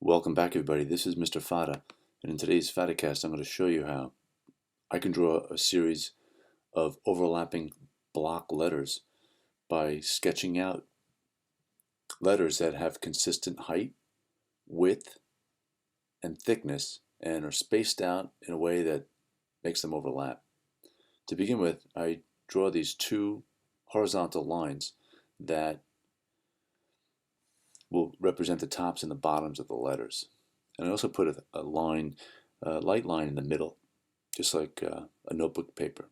Welcome back, everybody. This is Mr. Fata, and in today's FattaCast, I'm going to show you how I can draw a series of overlapping block letters by sketching out letters that have consistent height, width, and thickness, and are spaced out in a way that makes them overlap. To begin with, I draw these two horizontal lines that will represent the tops and the bottoms of the letters. And I also put a line, a light line in the middle, just like a notebook paper.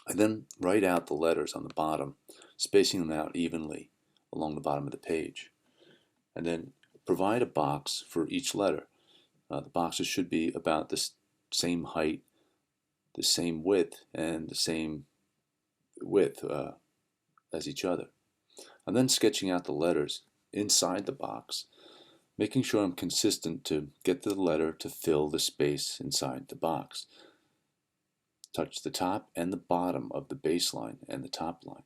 I then write out the letters on the bottom, spacing them out evenly along the bottom of the page. And then provide a box for each letter. The boxes should be about the same height, the same width, and the same width as each other. I'm then sketching out the letters inside the box, making sure I'm consistent to get the letter to fill the space inside the box. Touch the top and the bottom of the baseline and the top line.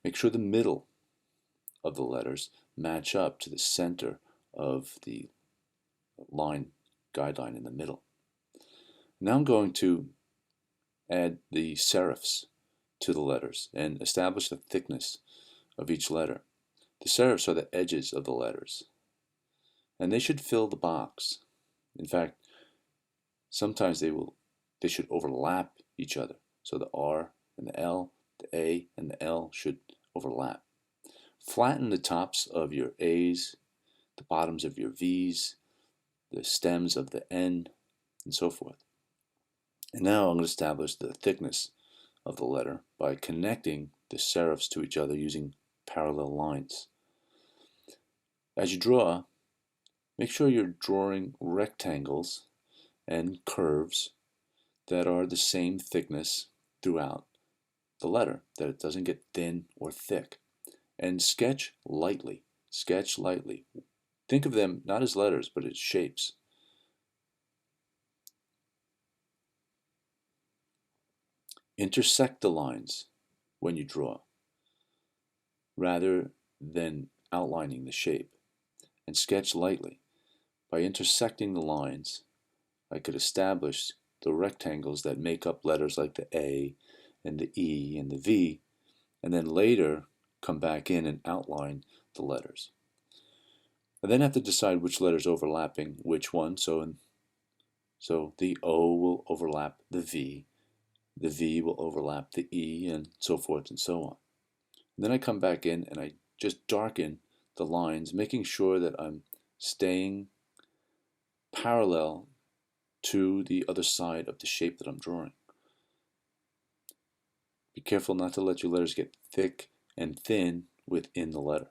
Make sure the middle of the letters match up to the center of the guideline in the middle. Now I'm going to add the serifs to the letters and establish the thickness of each letter. The serifs are the edges of the letters, and they should fill the box. In fact, sometimes they should overlap each other. So the R and the L, the A and the L should overlap. Flatten the tops of your A's, the bottoms of your V's, the stems of the N, and so forth. And now I'm going to establish the thickness of the letter by connecting the serifs to each other using parallel lines. As you draw, make sure you're drawing rectangles and curves that are the same thickness throughout the letter, that it doesn't get thin or thick. And sketch lightly. Sketch lightly. Think of them not as letters, but as shapes. Intersect the lines when you draw, rather than outlining the shape. And sketch lightly. By intersecting the lines, I could establish the rectangles that make up letters like the A and the E and the V, and then later come back in and outline the letters. I then have to decide which letters overlapping which one, so the O will overlap the V will overlap the E, and so forth and so on. And then I come back in and I just darken the lines, making sure that I'm staying parallel to the other side of the shape that I'm drawing. Be careful not to let your letters get thick and thin within the letter.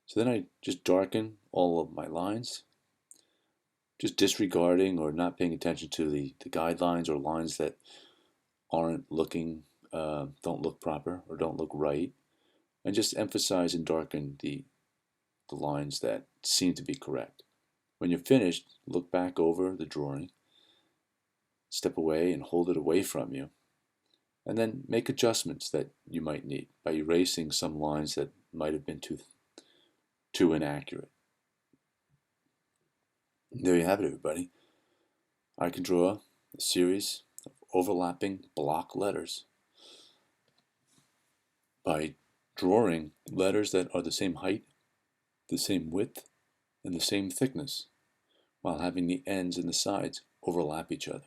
So then I just darken all of my lines, just disregarding or not paying attention to the guidelines or lines that aren't looking, don't look proper or don't look right, and just emphasize and darken the lines that seem to be correct. When you're finished, look back over the drawing, step away and hold it away from you, and then make adjustments that you might need by erasing some lines that might have been too inaccurate. There you have it, everybody. I can draw a series of overlapping block letters by drawing letters that are the same height, the same width, and the same thickness, while having the ends and the sides overlap each other.